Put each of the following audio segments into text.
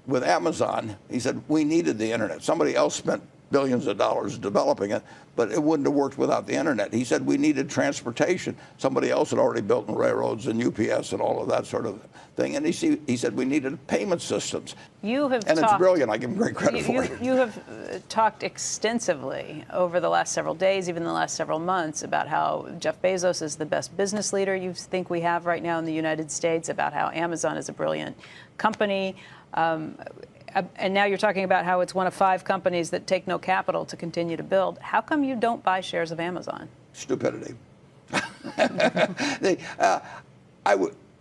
with Amazon, he said, we needed the internet. Somebody else spent billions of dollars developing it, but it wouldn't have worked without the internet. He said we needed transportation. Somebody else had already built railroads and UPS and all of that sort of thing. And he said we needed payment systems. It's brilliant. I give him great credit for it. You have talked extensively over the last several days, even the last several months, about how Jeff Bezos is the best business leader you think we have right now in the United States, about how Amazon is a brilliant company. And now you're talking about how it's one of 5 companies that take no capital to continue to build. How come you don't buy shares of Amazon? Stupidity.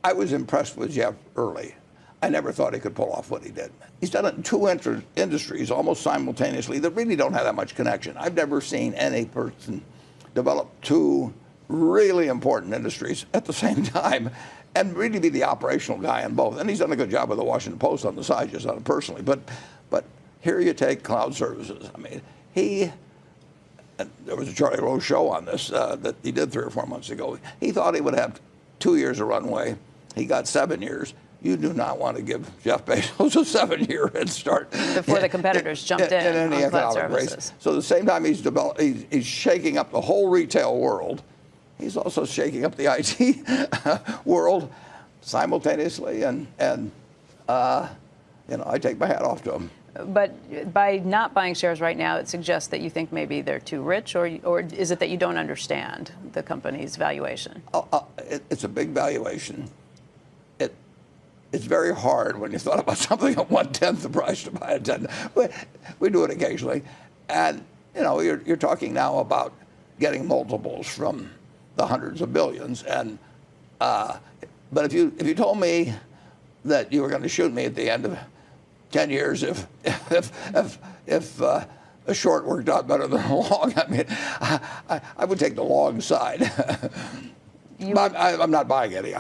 I was impressed with Jeff early. I never thought he could pull off what he did. He's done it in 2 industries almost simultaneously that really don't have that much connection. I've never seen any person develop 2 really important industries at the same time and really be the operational guy in both. And he's done a good job with the Washington Post on the side, just on it personally. But here you take cloud services. I mean, there was a Charlie Rose show on this that he did 3 or 4 months ago. He thought he would have 2 years of runway. He got 7 years. You do not want to give Jeff Bezos a 7-year head start before the competitors jumped in any on cloud economic services. race. So at the same time he's shaking up the whole retail world, he's also shaking up the IT world simultaneously, and I take my hat off to him. But by not buying shares right now, it suggests that you think maybe they're too rich, or is it that you don't understand the company's valuation? It's a big valuation. It's very hard when you thought about something at 1/10 the price to buy it. We do it occasionally, and you're talking now about getting multiples from the hundreds of billions. And but if you told me that you were going to shoot me at the end of 10 years if a short worked out better than a long, I mean, I would take the long side. I'm not buying any,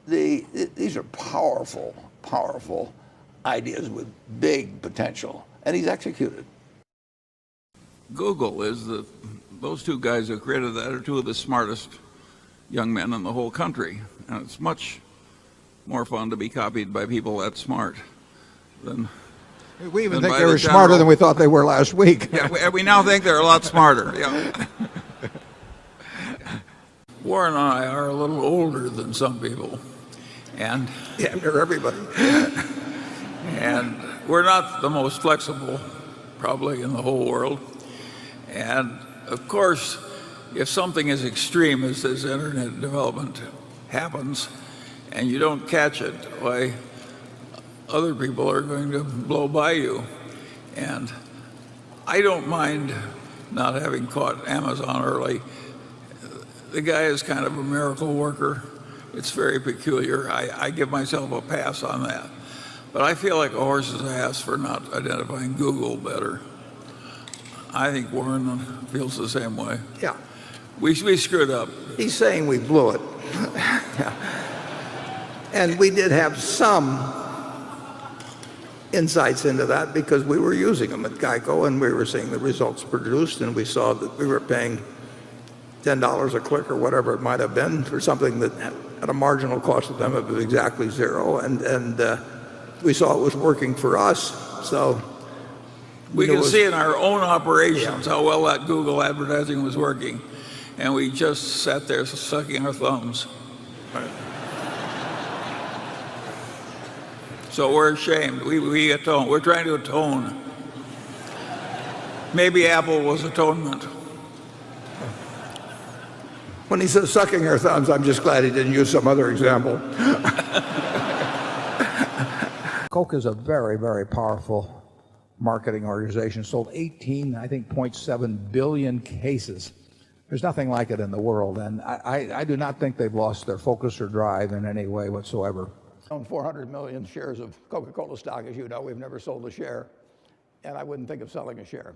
these are powerful ideas with big potential, and he's executed. Google is those 2 guys who created that are 2 of the smartest young men in the whole country, and it's much more fun to be copied by people that smart than. We even think they were smarter than we thought they were last week. Yeah, we now think they're a lot smarter. Yeah. Warren and I are a little older than some people, and they're everybody. And we're not the most flexible, probably, in the whole world. And of course, if something as extreme as this internet development happens, and you don't catch it, why, other people are going to blow by you. And I don't mind not having caught Amazon early. The guy is kind of a miracle worker. It's very peculiar. I give myself a pass on that. But I feel like a horse's ass for not identifying Google better. I think Warren feels the same way. Yeah. We screwed up. He's saying we blew it. And we did have some insights into that because we were using them at Geico, and we were seeing the results produced, and we saw that we were paying $10 a click or whatever it might have been for something that at a marginal cost of them it was exactly zero, and we saw it was working for us. So we can see in our own operations how well that Google advertising was working, and we just sat there sucking our thumbs. Right. So we're ashamed. We atone. We're trying to atone. Maybe Apple was atonement. When he says sucking our thumbs, I'm just glad he didn't use some other example. Coke is a very, very powerful marketing organization. Sold 0.7 billion cases. There's nothing like it in the world, and I do not think they've lost their focus or drive in any way whatsoever. Own 400 million shares of Coca-Cola stock, as you know. We've never sold a share, and I wouldn't think of selling a share.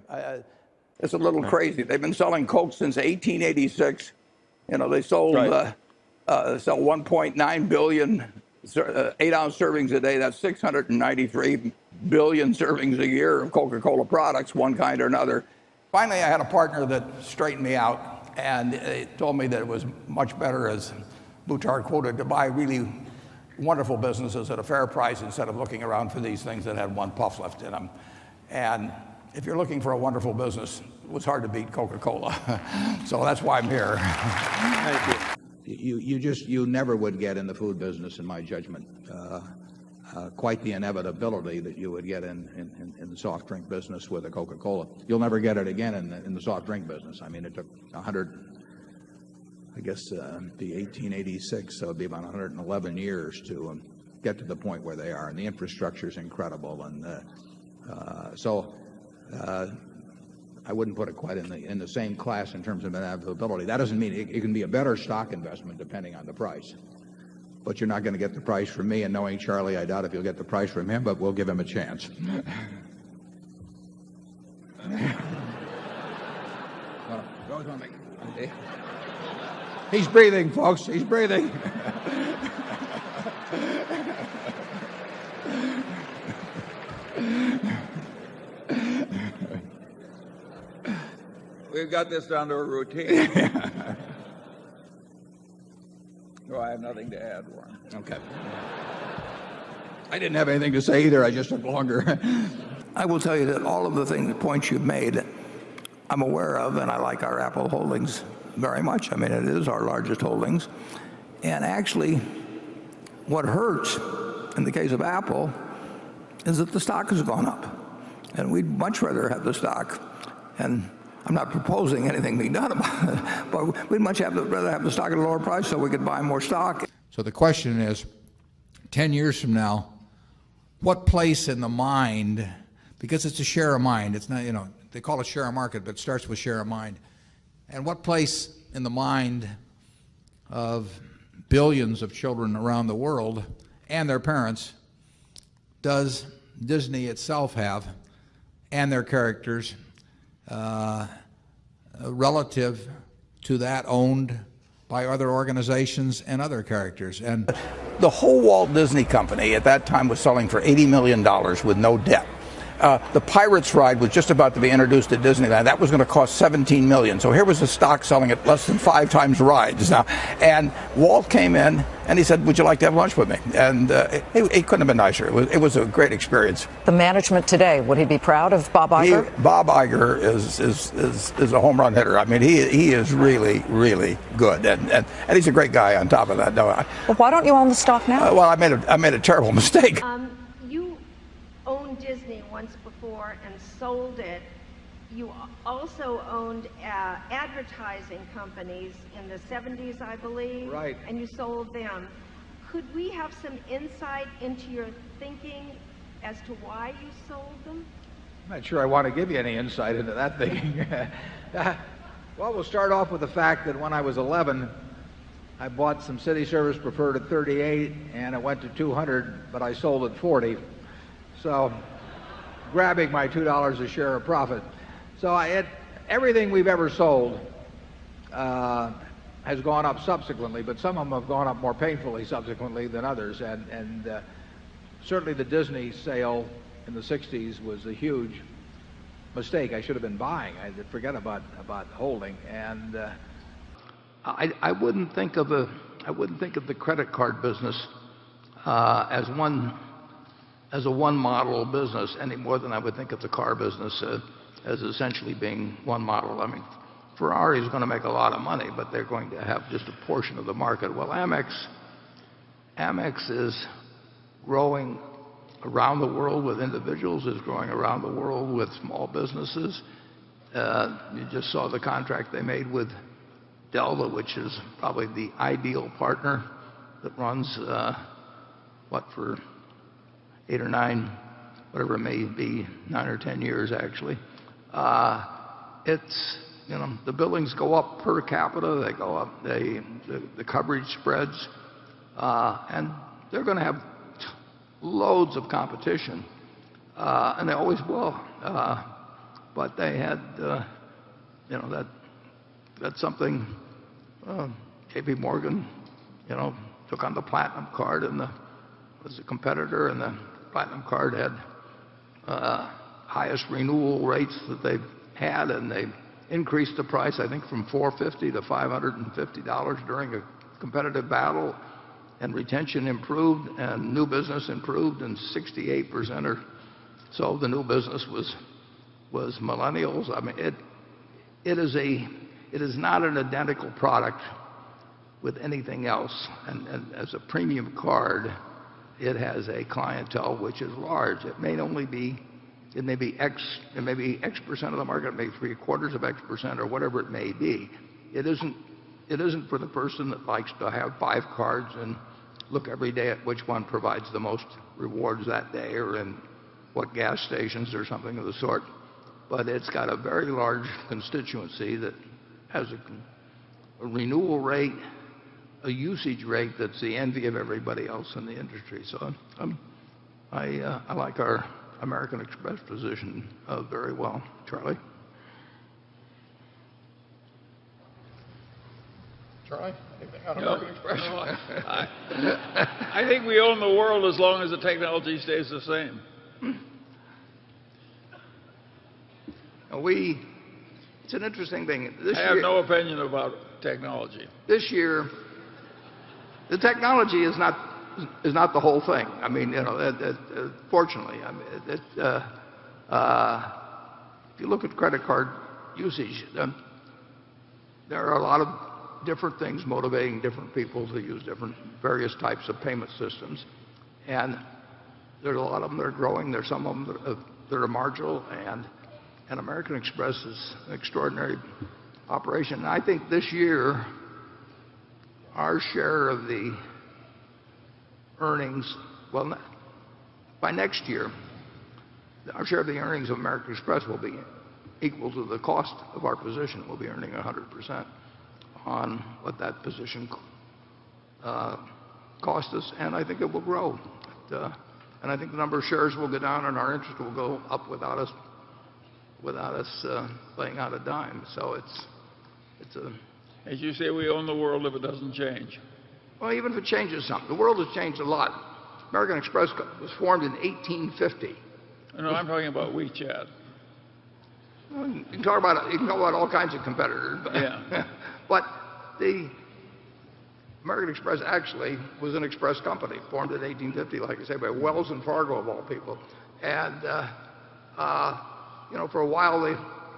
It's a little crazy. They've been selling Coke since 1886. They sold sell 1.9 billion 8-ounce servings a day. That's 693 billion servings a year of Coca-Cola products, one kind or another. Finally, I had a partner that straightened me out, and it told me that it was much better, as Buttar quoted, to buy really wonderful businesses at a fair price instead of looking around for these things that had one puff left in them. And if you're looking for a wonderful business, it was hard to beat Coca-Cola. So that's why I'm here. Thank you. You never would get in the food business, in my judgment, quite the inevitability that you would get in the soft drink business with a Coca-Cola. You'll never get it again in the soft drink business. I mean, it took 100, I guess, be 1886, so it'd be about 111 years to get to the point where they are, and the infrastructure is incredible, and so I wouldn't put it quite in the same class in terms of inevitability. That doesn't mean it can be a better stock investment depending on the price. But you're not going to get the price from me, and knowing Charlie, I doubt if you'll get the price from him, but we'll give him a chance. He's breathing, folks. He's breathing. We've got this down to a routine. No, I have nothing to add, Warren. Okay. I didn't have anything to say either. I just took longer. I will tell you that all of the points you've made, I'm aware of, and I like our Apple holdings very much. I mean, it is our largest holdings. And actually, what hurts in the case of Apple is that the stock has gone up. And we'd much rather have the stock. And I'm not proposing anything be done about it, but we'd much rather have the stock at a lower price so we could buy more stock. So the question is, 10 years from now, what place in the mind, because it's a share of mind, it's not, they call it share of market, but it starts with share of mind. And what place in the mind of billions of children around the world and their parents does Disney itself have, and their characters, relative to that owned by other organizations and other characters? And the whole Walt Disney Company at that time was selling for $80 million with no debt. The Pirates ride was just about to be introduced at Disneyland. That was going to cost $17 million. So here was the stock selling at less than 5 times rides now. And Walt came in and he said, "Would you like to have lunch with me?" And he couldn't have been nicer. It was a great experience. The management today, would he be proud of Bob Iger? Bob Iger is a home run hitter. I mean, he is really, really good. And he's a great guy on top of that. No, Well, why don't you own the stock now? well, I made a terrible mistake. You owned Disney once before and sold it. You also owned advertising companies in the 70s, I believe. Right. And you sold them. Could we have some insight into your thinking as to why you sold them? I'm not sure I want to give you any insight into that thinking. Well, we'll start off with the fact that when I was 11, I bought some city service preferred at 38, and it went to 200, but I sold at 40. So, grabbing my $2 a share of profit. So everything we've ever sold has gone up subsequently, but some of them have gone up more painfully subsequently than others. And certainly the Disney sale in the 60s was a huge mistake. I should have been buying. I forget about holding. And I wouldn't think of the credit card business as a one model business any more than I would think of the car business as essentially being one model. I mean, Ferrari is going to make a lot of money, but they're going to have just a portion of the market. Well, Amex is growing around the world with individuals, is growing around the world with small businesses. You just saw the contract they made with Delta, which is probably the ideal partner that runs, for 8 or 9, whatever it may be, 9 or 10 years actually. It's, the billings go up per capita, they go up, the coverage spreads, and they're going to have loads of competition, and they always will. But they had, that's something. J.P. Morgan, took on the Platinum card and was a competitor, and the Platinum card had highest renewal rates that they've had, and they increased the price, I think, from $450 to $550 during a competitive battle. and retention improved, and new business improved, and 68% or so of the new business was millennials. I mean, it is not an identical product with anything else. And as a premium card, it has a clientele which is large. It may be X percent of the market, maybe 3/4 of X%, or whatever it may be. It isn't for the person that likes to have 5 cards and look every day at which one provides the most rewards that day, or in what gas stations or something of the sort. But it's got a very large constituency that has a renewal rate, a usage rate that's the envy of everybody else in the industry. So I like our American Express position very well. Charlie? Charlie, anything on American Express? No, I think we own the world as long as the technology stays the same. It's an interesting thing. I have no opinion about technology. This year, the technology is not the whole thing. I mean, fortunately, I mean, if you look at credit card usage, there are a lot of different things motivating different people to use various types of payment systems, and there's a lot of them that are growing. There's some of them that are marginal, and American Express is an extraordinary operation. And I think this year, our share of the earnings, well, by next year, our share of the earnings of American Express will be equal to the cost of our position. We'll be earning 100% on what that position cost us, and I think it will grow. And I think the number of shares will go down, and our interest will go up without us laying out a dime. So it's a. As you say, we own the world if it doesn't change. Well, even if it changes something, the world has changed a lot. American Express was formed in 1850. No, I'm talking about WeChat. Well, you can talk about all kinds of competitors. But, yeah. But the American Express actually was an express company formed in 1850, like I say, by Wells and Fargo of all people. And for a while they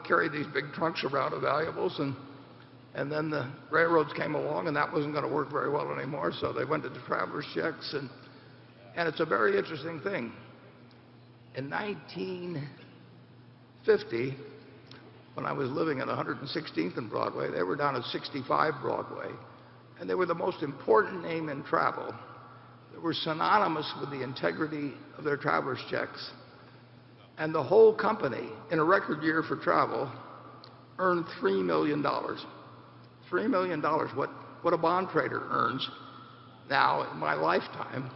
carried these big trunks around of valuables, and then the railroads came along, and that wasn't going to work very well anymore, so they went to the traveler's checks, and it's a very interesting thing. In 1950, when I was living at 116th and Broadway, they were down at 65 Broadway, and they were the most important name in travel. They were synonymous with the integrity of their traveler's checks. And the whole company, in a record year for travel, earned $3 million. $3 million, what a bond trader earns now in my lifetime.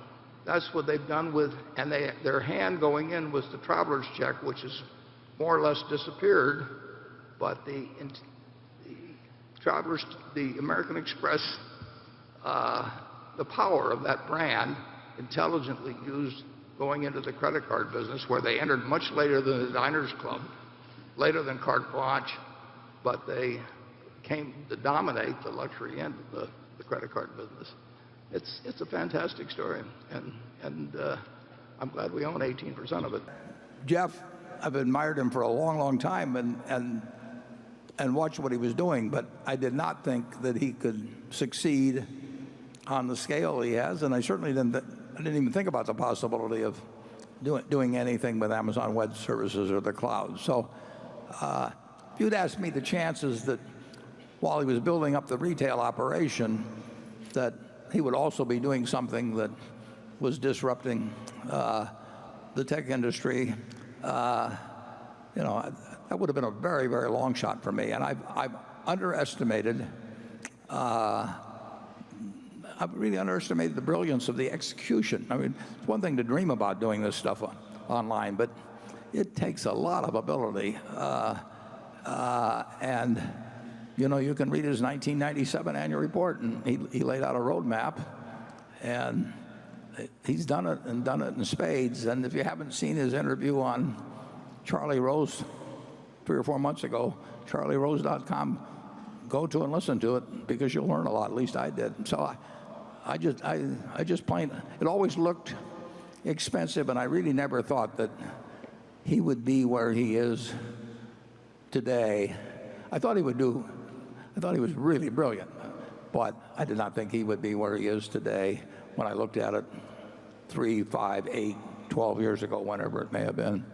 That's what they've done with, and their hand going in was the traveler's check, which has more or less disappeared. But the American Express, the power of that brand, intelligently used going into the credit card business, where they entered much later than the Diners Club, later than Carte Blanche, but they came to dominate the luxury end of the credit card business. It's a fantastic story, and I'm glad we own 18% of it. Jeff, I've admired him for a long, long time and watched what he was doing, but I did not think that he could succeed on the scale he has, and I certainly didn't even think about the possibility of doing anything with Amazon Web Services or the cloud. So if you'd asked me the chances that while he was building up the retail operation, that he would also be doing something that was disrupting the tech industry, that would have been a very, very long shot for me. And I've really underestimated the brilliance of the execution. I mean, it's one thing to dream about doing this stuff online, but it takes a lot of ability. And you can read his 1997 annual report, and he laid out a roadmap, and he's done it in spades. And if you haven't seen his interview on Charlie Rose 3 or 4 months ago, charlierose.com, go to and listen to it, because you'll learn a lot. At least I did. So I just plain, it always looked expensive, and I really never thought that he would be where he is today. I thought he was really brilliant, but I did not think he would be where he is today when I looked at it 3, 5, 8, 12 years ago, whenever it may have been.